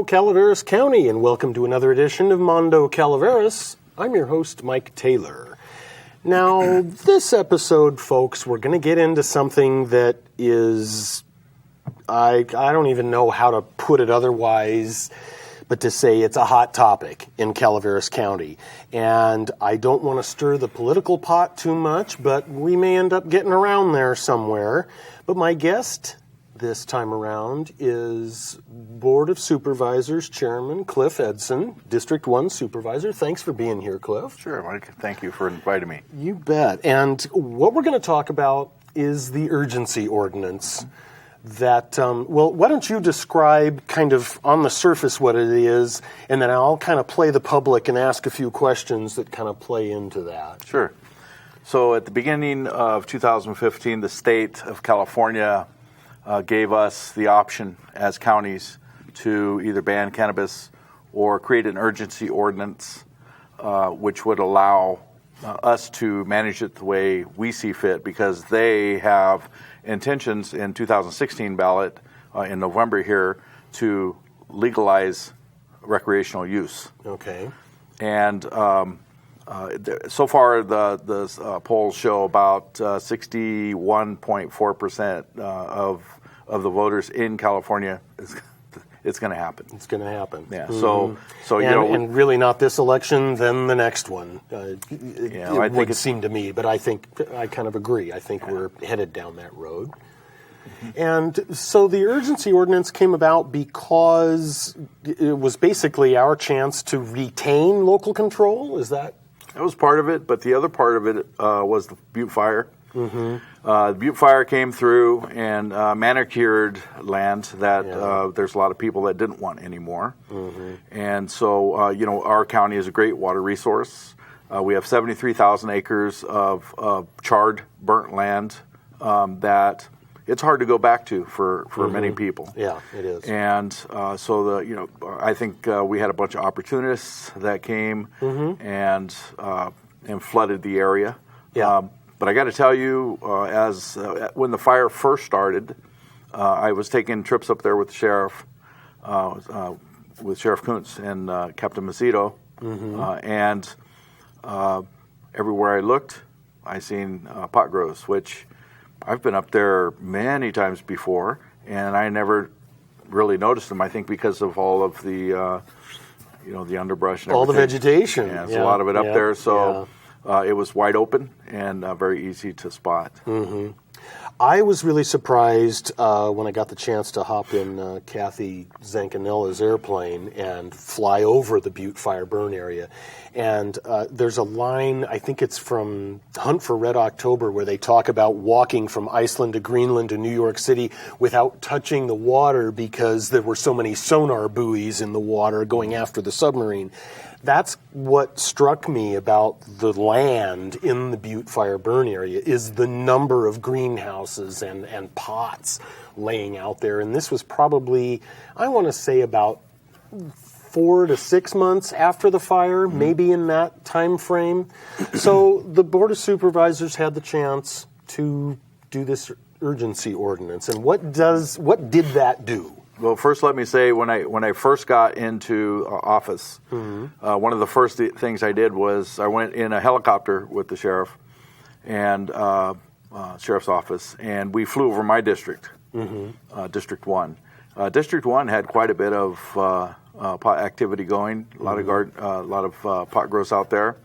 Calaveras County, and welcome to another edition of Mondo Calaveras. I'm your host, Mike Taylor. Now, this episode, folks, we're going to get into something that is, I don't even know how to put it otherwise, but to say it's a hot topic in Calaveras County. And I don't want to stir the political pot too much, but we may end up getting around there somewhere. But my guest this time around is Board of Supervisors Chairman Cliff Edson, District 1 Supervisor. Thanks for being here, Cliff. Sure, Mike. Thank you for inviting me. You bet. And what we're going to talk about is the urgency ordinance that, why don't you describe kind of on the surface what it is, and then I'll kind of play the public and ask a few questions that kind of play into that. Sure. So at the beginning of 2015, the state of California gave us the option as counties to either ban cannabis or create an urgency ordinance, which would allow us to manage it the way we see fit, because they have intentions in 2016 ballot in November here to legalize recreational use. Okay. And so far, the polls show about 61.4% of the voters in California it's going to happen. It's going to happen. Yeah. Mm-hmm. So and really not this election, then the next one. It would seem to me, but I think I kind of agree. I think we're headed down that road. Mm-hmm. And so the urgency ordinance came about because it was basically our chance to retain local control. Is that? That was part of it, but the other part of it was the Butte Fire. Mm-hmm. The Butte Fire came through and manicured land that there's a lot of people that didn't want anymore. Mm-hmm. And so, our county is a great water resource. We have 73,000 acres of charred, burnt land that it's hard to go back to for many people. Yeah, it is. And I think we had a bunch of opportunists that came and flooded the area. Yeah. But I got to tell you, when the fire first started, I was taking trips up there with the sheriff, with Sheriff Kuntz and Captain Macedo, and everywhere I looked, I seen pot grows, which I've been up there many times before, and I never really noticed them. I think because of all of the, the underbrush and all everything. the vegetation. Yeah, there's a lot of it up there, so. It was wide open and very easy to spot. Mm-hmm. I was really surprised when I got the chance to hop in Kathy Zancanilla's airplane and fly over the Butte Fire burn area. And there's a line, I think it's from Hunt for Red October, where they talk about walking from Iceland to Greenland to New York City without touching the water because there were so many sonar buoys in the water going after the submarine. That's what struck me about the land in the Butte Fire burn area, is the number of greenhouses and pots laying out there. And this was probably, I want to say, about 4 to 6 months after the fire, maybe in that time frame. So the Board of Supervisors had the chance to do this urgency ordinance. And what did that do? Well, first let me say, when I first got into office, one of the first things I did was I went in a helicopter with the sheriff and sheriff's office, and we flew over my district, District 1. District 1 had quite a bit of pot activity going, a lot of pot grows out there.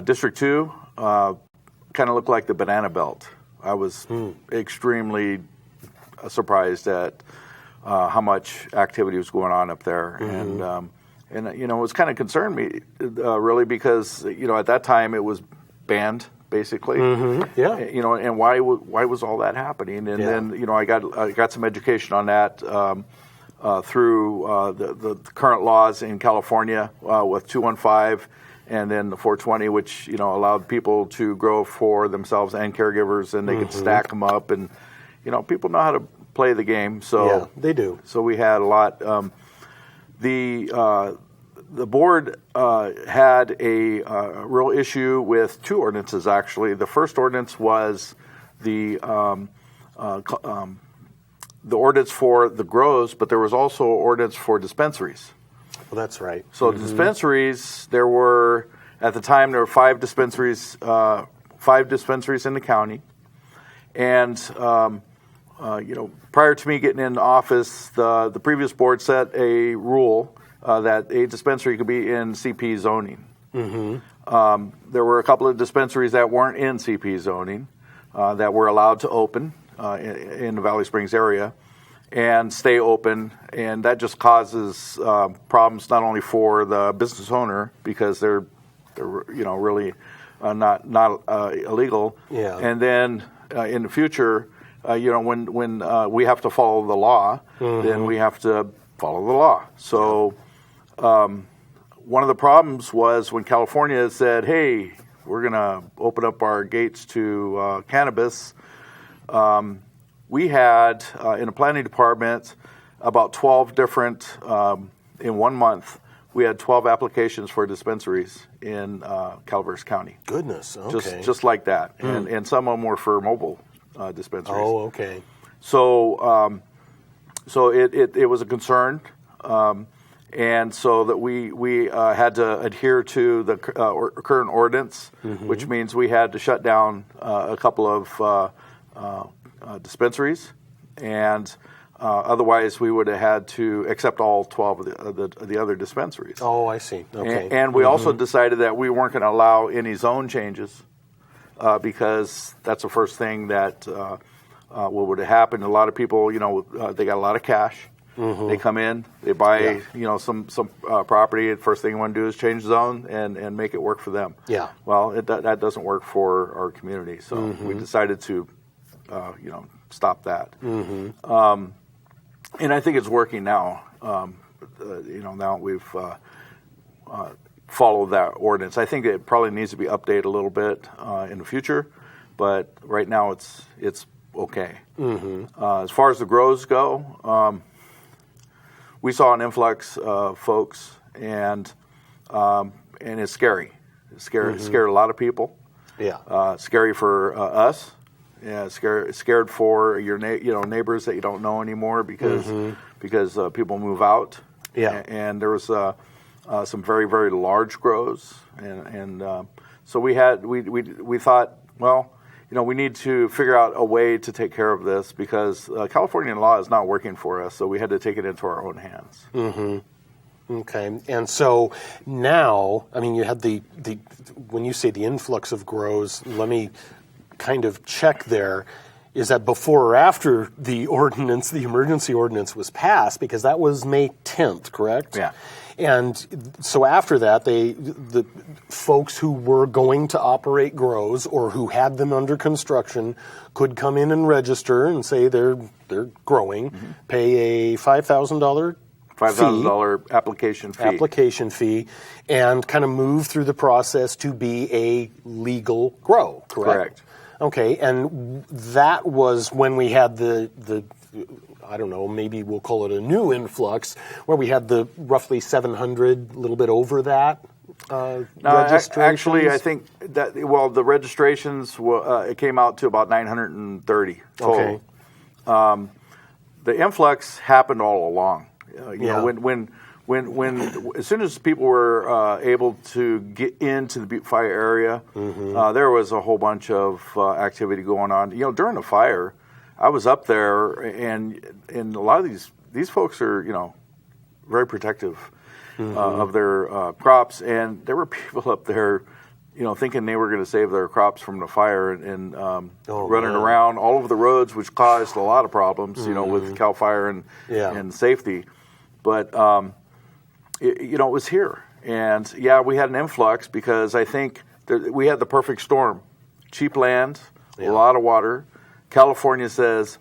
District 2 kind of looked like the banana belt. I was extremely surprised at how much activity was going on up there, and it was kind of concerned me really, because at that time it was banned basically. Yeah. And why was all that happening? And then I got some education on that through the current laws in California with 215 and then the 420, which allowed people to grow for themselves and caregivers, and they could stack them up, and people know how to play the game. So yeah, they do. So we had a lot. The board had a real issue with two ordinances, actually. The first ordinance was the the ordinance for the grows, but there was also ordinance for dispensaries. Well, that's right. So dispensaries, there were, at the time, there were 5 dispensaries in the county. And, prior to me getting into office, the previous board set a rule that a dispensary could be in CP zoning. There were a couple of dispensaries that weren't in CP zoning that were allowed to open in the Valley Springs area and stay open, and that just causes problems not only for the business owner because they're really not illegal, and then in the future, when we have to follow the law, then we have to follow the law. So one of the problems was when California said, "Hey, we're going to open up our gates to cannabis." We had, in the planning department, about 12 different, in 1 month, we had 12 applications for dispensaries in Calaveras County. Goodness, okay. Just like that. And some of them were for mobile dispensaries. Oh, okay. So it was a concern. And so that we had to adhere to the current ordinance, which means we had to shut down a couple of dispensaries, and otherwise we would have had to accept all 12 of the other dispensaries. Oh, I see. Okay. And we also decided that we weren't going to allow any zone changes because that's the first thing that what would have happened. A lot of people, they got a lot of cash. They come in, they buy, some property. The first thing you want to do is change zone and make it work for them. Yeah. Well, that doesn't work for our community, so we decided to, stop that. And I think it's working now. Now we've followed that ordinance. I think it probably needs to be updated a little bit in the future, but right now it's okay. As far as the grows go. We saw an influx of folks, and it's scary. It scared a lot of people. Yeah. Scary for us. Yeah. Scared for your neighbors that you don't know anymore because people move out. Yeah. And there was some very, very large grows, and so we thought, well, we need to figure out a way to take care of this because Californian law is not working for us, so we had to take it into our own hands. Okay. And so now, you had the when you say the influx of grows, let me kind of check there. Is that before or after the ordinance, the emergency ordinance was passed? Because that was May 10th, correct? Yeah. And so after that, the folks who were going to operate grows or who had them under construction could come in and register and say they're growing, pay a $5,000 application fee, and kind of move through the process to be a legal grow, correct? Okay, and that was when we had the I don't know, maybe we'll call it a new influx, where we had the roughly 700, a little bit over that registrations? Actually, I think that, the registrations, it came out to about 930 total. Okay. The influx happened all along. When as soon as people were able to get into the Butte Fire area, there was a whole bunch of activity going on. During the fire, I was up there, and a lot of these folks are very protective of their crops, and there were people up there, thinking they were going to save their crops from the fire and running around all over the roads, which caused a lot of problems, with Cal Fire and safety. But it was here, and we had an influx because I think we had the perfect storm: cheap land, a lot of water. California says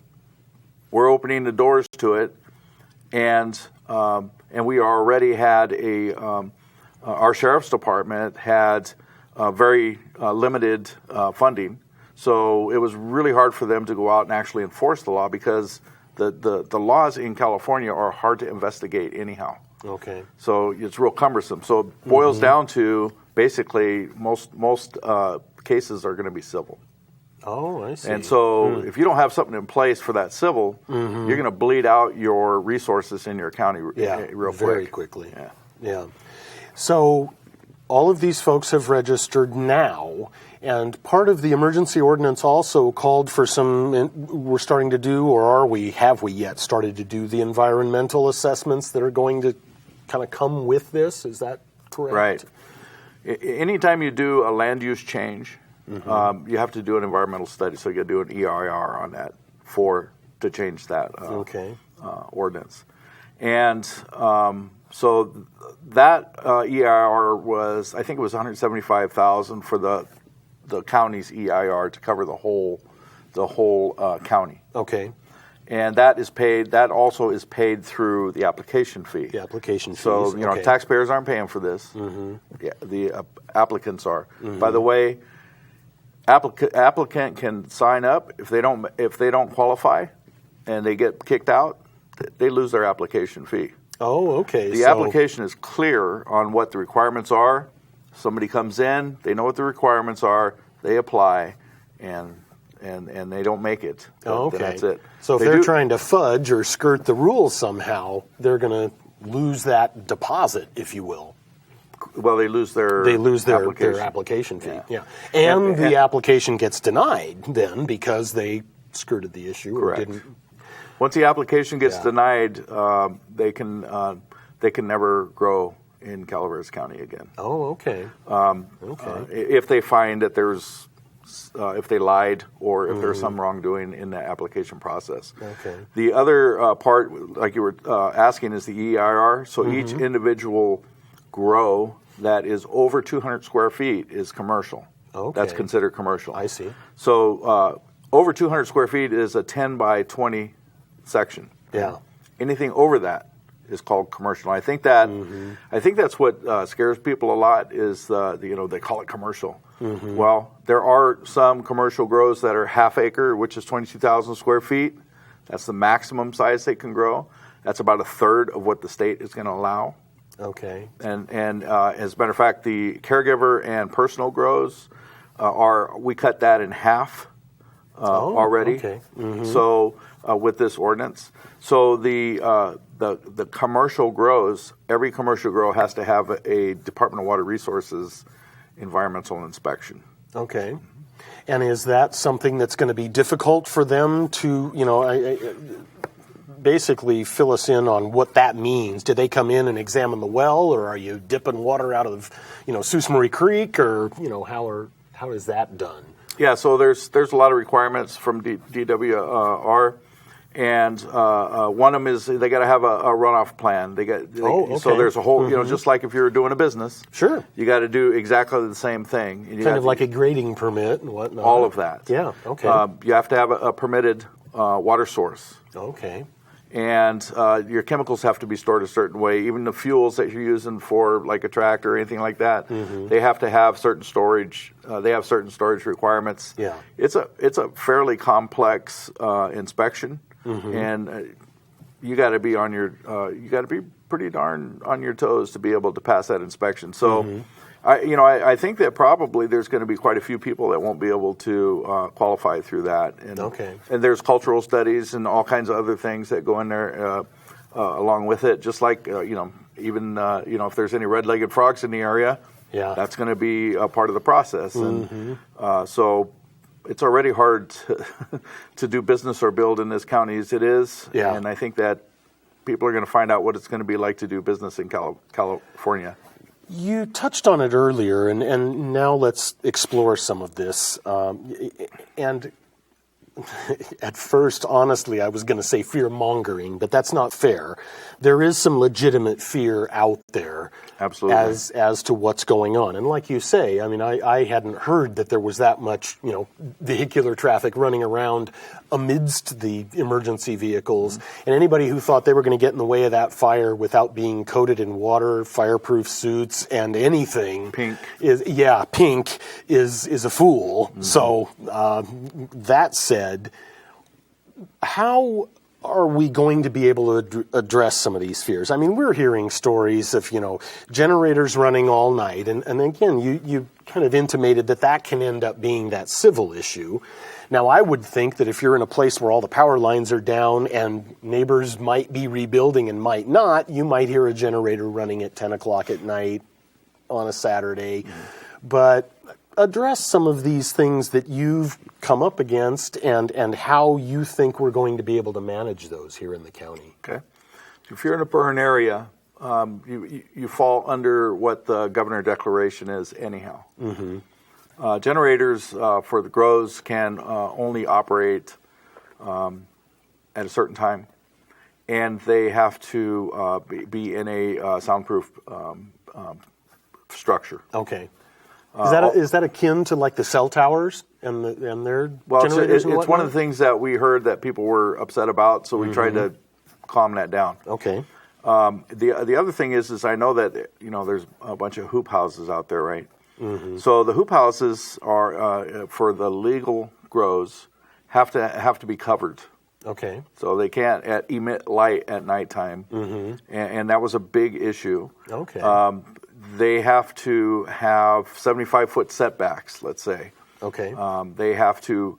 we're opening the doors to it, and we already had our sheriff's department had very limited funding, so it was really hard for them to go out and actually enforce the law because the laws in California are hard to investigate anyhow. Okay. So it's real cumbersome. So it boils down to basically most cases are going to be civil. Oh, I see. And so if you don't have something in place for that civil, you're going to bleed out your resources in your county real quick. Very quickly. Yeah. So all of these folks have registered now, and part of the emergency ordinance also called for we're starting to do, or have we yet started to do the environmental assessments that are going to kind of come with this? Is that correct? Right. Anytime you do a land use change, you have to do an environmental study, so you got to do an EIR on that to change that ordinance. And so that EIR was, I think it was $175,000 for the county's EIR to cover the whole county. Okay. And that also is paid through the application fee. The application fees. So, taxpayers aren't paying for this. Yeah, the applicants are. By the way, applicant can sign up. If they don't qualify and they get kicked out, they lose their application fee. Oh, okay. The application is clear on what the requirements are. Somebody comes in, they know what the requirements are, they apply, and they don't make it. Okay. Then that's it. So if they're trying to fudge or skirt the rules somehow, they're going to lose that deposit, if you will. Well, they lose their application fee. Yeah. And the application gets denied then because they skirted the issue. Correct. Or didn't. Once the application gets denied, they can never grow in Calaveras County again. Oh, okay. If they find that there's if they lied or if there's some wrongdoing in the application process. Okay. The other part, like you were asking, is the EIR. So each individual grow that is over 200 square feet is commercial. Okay. That's considered commercial. I see. So over 200 square feet is a 10 by 20 section. Yeah. Anything over that is called commercial. I think that's what scares people a lot is they call it commercial. Well, there are some commercial grows that are half acre, which is 22,000 square feet. That's the maximum size they can grow. That's about a third of what the state is going to allow. Okay. And as a matter of fact, the caregiver and personal grows we cut that in half already. Okay. So with this ordinance, so the commercial grows, every commercial grow has to have a Department of Water Resources environmental inspection. Okay. And is that something that's going to be difficult for them to, basically fill us in on what that means? Do they come in and examine the well, or are you dipping water out of, Sault Ste. Marie Creek, or, how is that done? Yeah, so there's a lot of requirements from DWR. And one of them is they got to have a runoff plan. So there's a whole, just like if you're doing a business. Sure. You got to do exactly the same thing. Kind of like a grading permit and whatnot. All of that. Yeah, okay. You have to have a permitted water source. Okay. And your chemicals have to be stored a certain way. Even the fuels that you're using for like a tractor or anything like that, they have to have certain storage. They have certain storage requirements. Yeah. It's a fairly complex inspection. And you got to be pretty darn on your toes to be able to pass that inspection. So, I think that probably there's going to be quite a few people that won't be able to qualify through that. And, and there's cultural studies and all kinds of other things that go in there along with it. Just like even if there's any red-legged frogs in the area, that's going to be a part of the process. And so. It's already hard to do business or build in this county as it is. Yeah. And I think that people are going to find out what it's going to be like to do business in California. You touched on it earlier, and now let's explore some of this. And at first, honestly, I was going to say fear-mongering, but that's not fair. There is some legitimate fear out there. Absolutely. As to what's going on. And like you say, I mean, I hadn't heard that there was that much, vehicular traffic running around amidst the emergency vehicles. And anybody who thought they were going to get in the way of that fire without being coated in water, fireproof suits, and anything pink is a fool. So that said, how are we going to be able to address some of these fears? I mean, we're hearing stories of, generators running all night. And again, you kind of intimated that can end up being that civil issue. Now, I would think that if you're in a place where all the power lines are down and neighbors might be rebuilding and might not, you might hear a generator running at 10 o'clock at night on a Saturday. But address some of these things that you've come up against and how you think we're going to be able to manage those here in the county. Okay. If you're in a burn area, you fall under what the governor declaration is anyhow. Mm-hmm. Generators for the grows can only operate at a certain time, and they have to be in a soundproof structure. Okay. Is that akin to like the cell towers and their generators? It's one of the things that we heard that people were upset about, so we tried to calm that down. Okay. The other thing is I know that there's a bunch of hoop houses out there, right? Mm-hmm. So the hoop houses are for the legal grows have to be covered. Okay. So they can't emit light at nighttime, and that was a big issue. Okay. They have to have 75-foot setbacks, let's say. Okay. They have to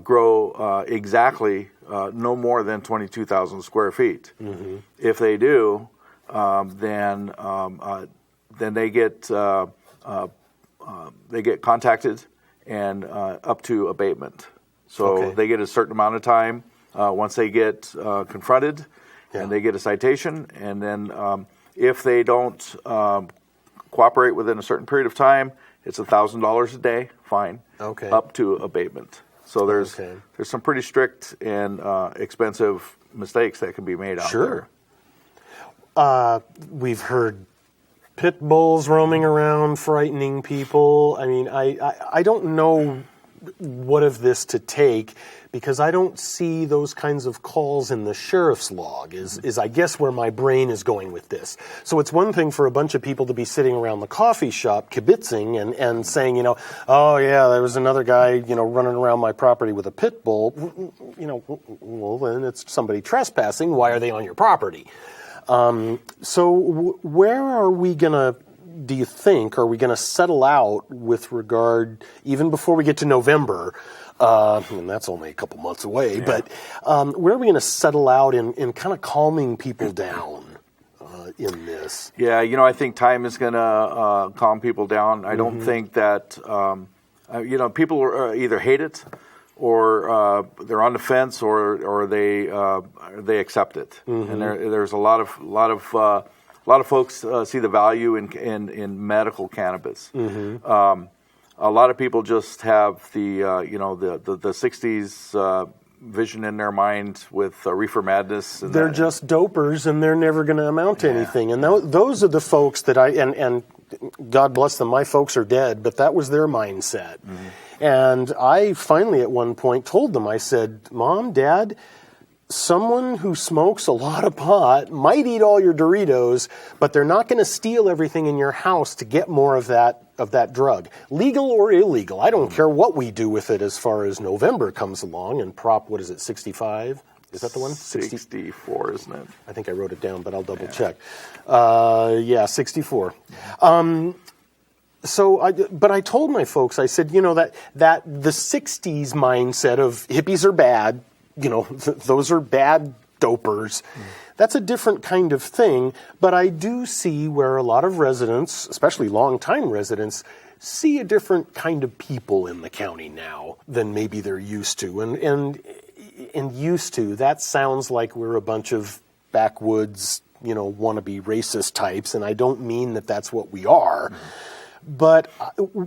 grow exactly no more than 22,000 square feet. Mm-hmm. If they do, then they get contacted and up to abatement. So they get a certain amount of time once they get confronted, and they get a citation, and then if they don't cooperate within a certain period of time, it's $1,000 a day fine, up to abatement. So there's some pretty strict and expensive mistakes that can be made out there. We've heard pit bulls roaming around, frightening people. I mean, I don't know what of this to take, because I don't see those kinds of calls in the sheriff's log, is I guess where my brain is going with this. So it's one thing for a bunch of people to be sitting around the coffee shop kibitzing and saying, oh yeah, there was another guy, running around my property with a pit bull. Well, then it's somebody trespassing. Why are they on your property? So where are we going to, do you think, are we going to settle out with regard, even before we get to November, and that's only a couple months away, but where are we going to settle out in kind of calming people down in this? Yeah, I think time is going to calm people down. I don't think that, people either hate it or they're on the fence or they accept it. And there's a lot of folks see the value in medical cannabis. A lot of people just have the 60s vision in their mind with reefer madness. And they're just dopers, and they're never going to amount to anything. And those are the folks that and God bless them, my folks are dead, but that was their mindset. And I finally at one point told them, I said, Mom, Dad, someone who smokes a lot of pot might eat all your Doritos, but they're not going to steal everything in your house to get more of that drug. Legal or illegal, I don't care what we do with it as far as November comes along and Prop, 65? Is that the one? 64, isn't it? I think I wrote it down, but I'll double check. 64. But I told my folks, I said, that the 60s mindset of hippies are bad, those are bad dopers. That's a different kind of thing, but I do see where a lot of residents, especially long-time residents, see a different kind of people in the county now than maybe they're used to. And used to, that sounds like we're a bunch of backwoods, wannabe racist types, and I don't mean that that's what we are. But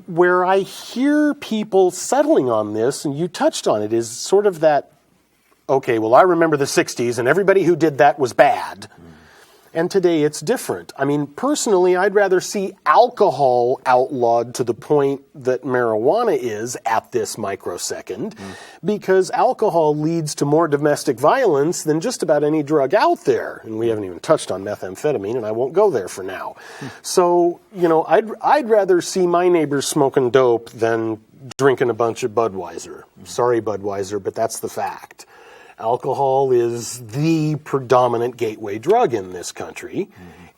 where I hear people settling on this, and you touched on it, is sort of that, okay, well, I remember the 60s, and everybody who did that was bad. And today it's different. I mean, personally, I'd rather see alcohol outlawed to the point that marijuana is at this microsecond, because alcohol leads to more domestic violence than just about any drug out there. And we haven't even touched on methamphetamine, and I won't go there for now. So, I'd rather see my neighbors smoking dope than drinking a bunch of Budweiser. Sorry, Budweiser, but that's the fact. Alcohol is the predominant gateway drug in this country.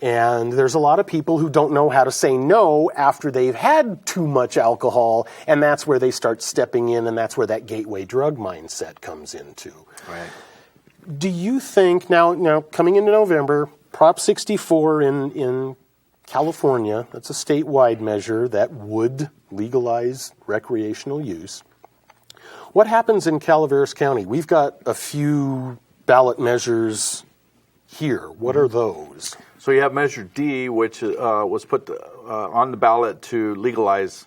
And there's a lot of people who don't know how to say no after they've had too much alcohol, and that's where they start stepping in, and that's where that gateway drug mindset comes into. Right. Do you think, now coming into November, Prop 64 in California, that's a statewide measure that would legalize recreational use. What happens in Calaveras County? We've got a few ballot measures here. What are those? So you have Measure D, which was put on the ballot to legalize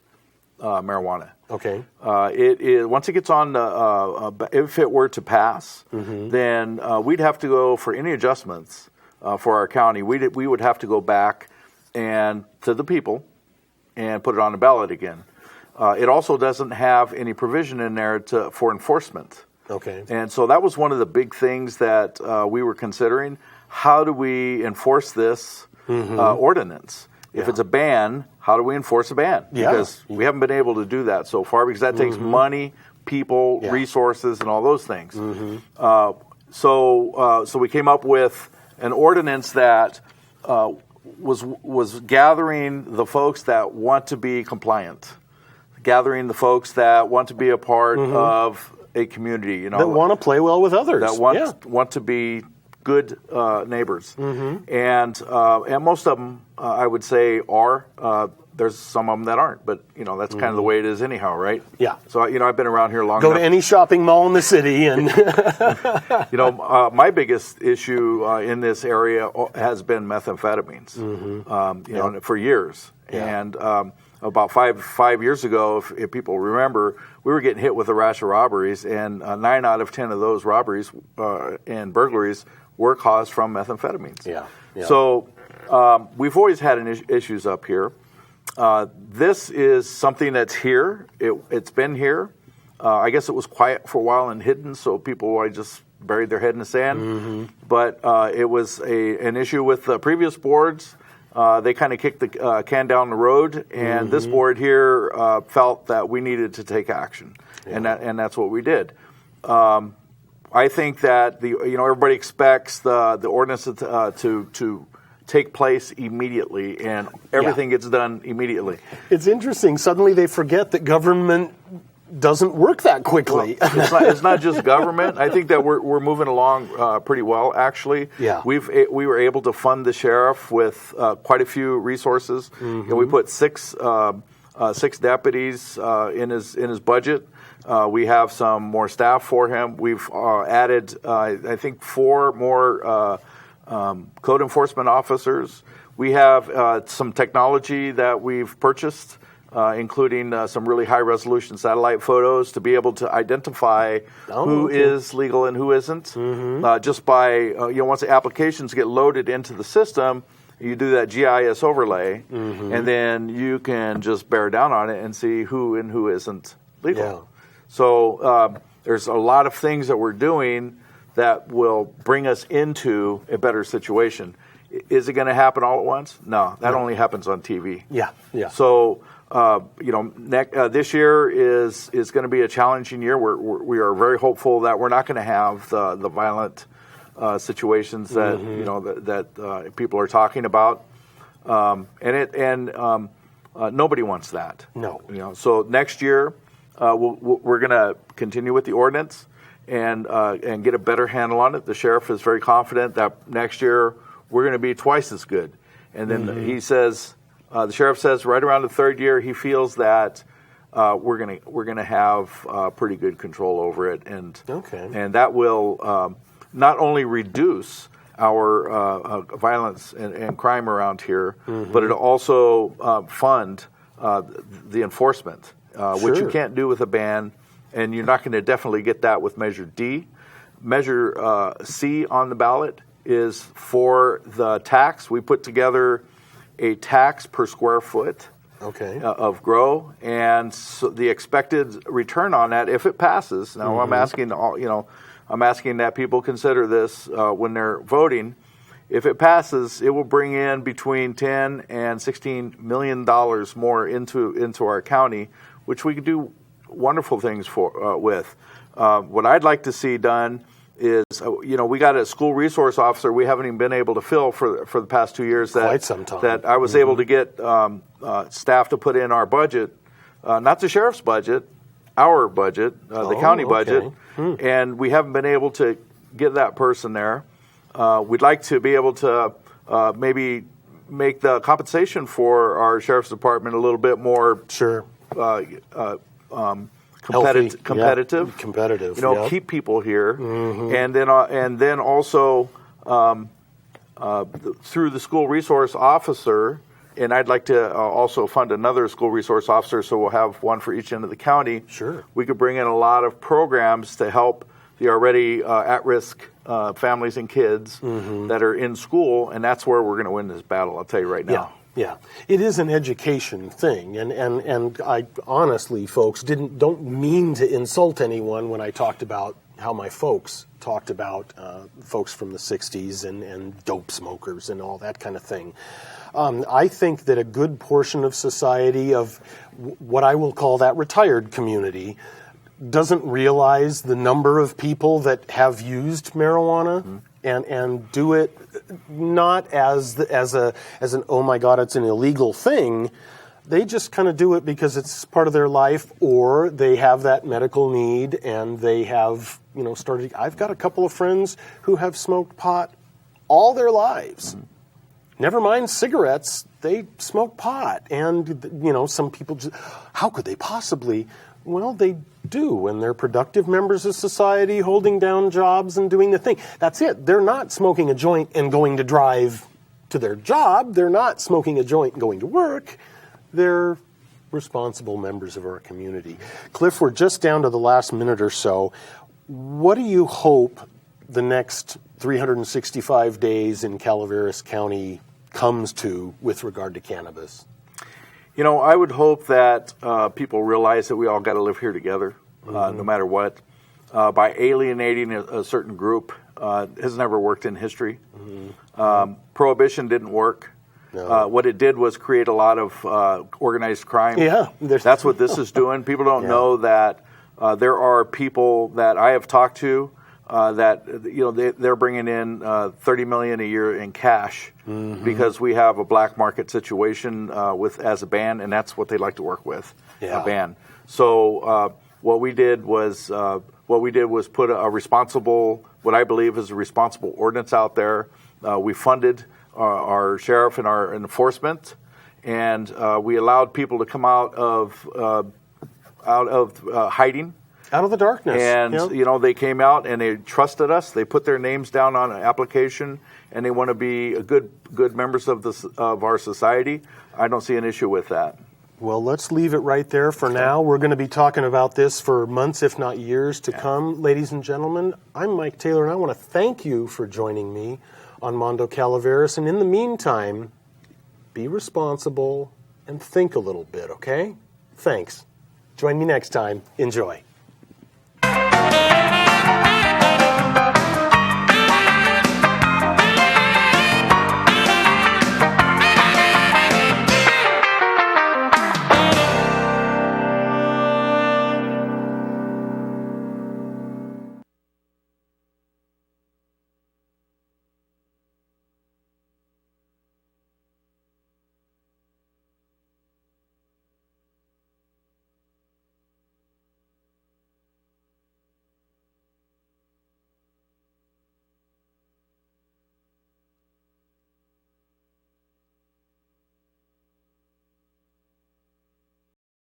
marijuana. Okay. It is once it gets on the, if it were to pass, then we'd have to go for any adjustments for our county. We would have to go back and to the people and put it on the ballot again. It also doesn't have any provision in there for enforcement. Okay. And so that was one of the big things that we were considering. How do we enforce this ordinance? If it's a ban, how do we enforce a ban? Because we haven't been able to do that so far, because that takes money, people, resources, and all those things. So we came up with an ordinance that was gathering the folks that want to be compliant, gathering the folks that want to be a part of a community, you know, that want to play well with others, that want to be good neighbors, and most of them, I would say, are. There's some of them that aren't, but you know that's kind of the way it is anyhow, right? Yeah. So you know I've been around here long enough. Go to any shopping mall in the city, and you know my biggest issue in this area has been methamphetamines. You know, for years, and about five years ago, if people remember, we were getting hit with a rash of robberies, and 9 out of 10 of those robberies and burglaries were caused from methamphetamines. So we've always had issues up here. This is something that's here. It's been here. I guess it was quiet for a while and hidden, so people just buried their head in the sand. But it was an issue with the previous boards. They kind of kicked the can down the road, and this board here felt that we needed to take action, and that's what we did. I think that everybody expects the ordinance to take place immediately, and everything gets done immediately. It's interesting. Suddenly they forget that government doesn't work that quickly. Well, it's not just government. I think that we're moving along pretty well, actually. Yeah. We were able to fund the sheriff with quite a few resources. We put six deputies in his budget. We have some more staff for him. We've added, I think, 4 more code enforcement officers. We have some technology that we've purchased, including some really high-resolution satellite photos to be able to identify who is legal and who isn't. Just by, once the applications get loaded into the system, you do that GIS overlay, and then you can just bear down on it and see who and who isn't legal. Yeah. So there's a lot of things that we're doing that will bring us into a better situation. Is it going to happen all at once? No, that only happens on TV. Yeah. So, this year is going to be a challenging year. We are very hopeful that we're not going to have the violent situations that that people are talking about, and nobody wants that. No. So next year we're going to continue with the ordinance and get a better handle on it. The sheriff is very confident that next year we're going to be twice as good. And then he says, the sheriff says, right around the third year, he feels that we're going to have pretty good control over it, and that will not only reduce our violence and crime around here, but it'll also fund the enforcement, which you can't do with a ban, and you're not going to definitely get that with Measure D. Measure C on the ballot is for the tax. We put together a tax per square foot of grow, and so the expected return on that, if it passes. Now, I'm asking that people consider this when they're voting. If it passes, it will bring in between $10 and $16 million more into our county, which we could do wonderful things with. What I'd like to see done is, we got a school resource officer we haven't even been able to fill for the past 2 years. Quite some time. That I was able to get staff to put in our budget, not the sheriff's budget, our budget, the county budget, and we haven't been able to get that person there. We'd like to be able to maybe make the compensation for our sheriff's department a little bit more competitive. Keep people here, and then also through the school resource officer. And I'd like to also fund another school resource officer, so we'll have one for each end of the county. Sure. We could bring in a lot of programs to help the already at-risk families and kids that are in school, and that's where we're going to win this battle, I'll tell you right now. Yeah. It is an education thing, and I honestly, folks, don't mean to insult anyone when I talked about how my folks talked about folks from the 60s and dope smokers and all that kind of thing. I think that a good portion of society, of what I will call that retired community, doesn't realize the number of people that have used marijuana and do it not as an oh my God, it's an illegal thing. They just kind of do it because it's part of their life, or they have that medical need and they have started. I've got a couple of friends who have smoked pot all their lives. Never mind cigarettes, they smoke pot. And, some people just, how could they possibly? Well, they do, and they're productive members of society, holding down jobs and doing the thing. That's it. They're not smoking a joint and going to drive to their job. They're not smoking a joint and going to work. They're responsible members of our community. Cliff, we're just down to the last minute or so. What do you hope the next 365 days in Calaveras County comes to with regard to cannabis? I would hope that people realize that we all got to live here together, no matter what. By alienating a certain group has never worked in history. Prohibition didn't work. No. What it did was create a lot of organized crime. Yeah, that's what this is doing. People don't know that there are people that I have talked to that they're bringing in $30 million a year in cash because we have a black market situation as a ban, and that's what they like to work with, a ban. So what we did was put a responsible, what I believe is a responsible ordinance out there. We funded our sheriff and our enforcement, and we allowed people to come out of hiding. Out of the darkness. And, they came out and they trusted us. They put their names down on an application, and they want to be good members of our society. I don't see an issue with that. Well, let's leave it right there for now. We're going to be talking about this for months, if not years to come. Ladies and gentlemen, I'm Mike Taylor, and I want to thank you for joining me on Mondo Calaveras. And in the meantime, be responsible and think a little bit, okay? Thanks. Join me next time. Enjoy.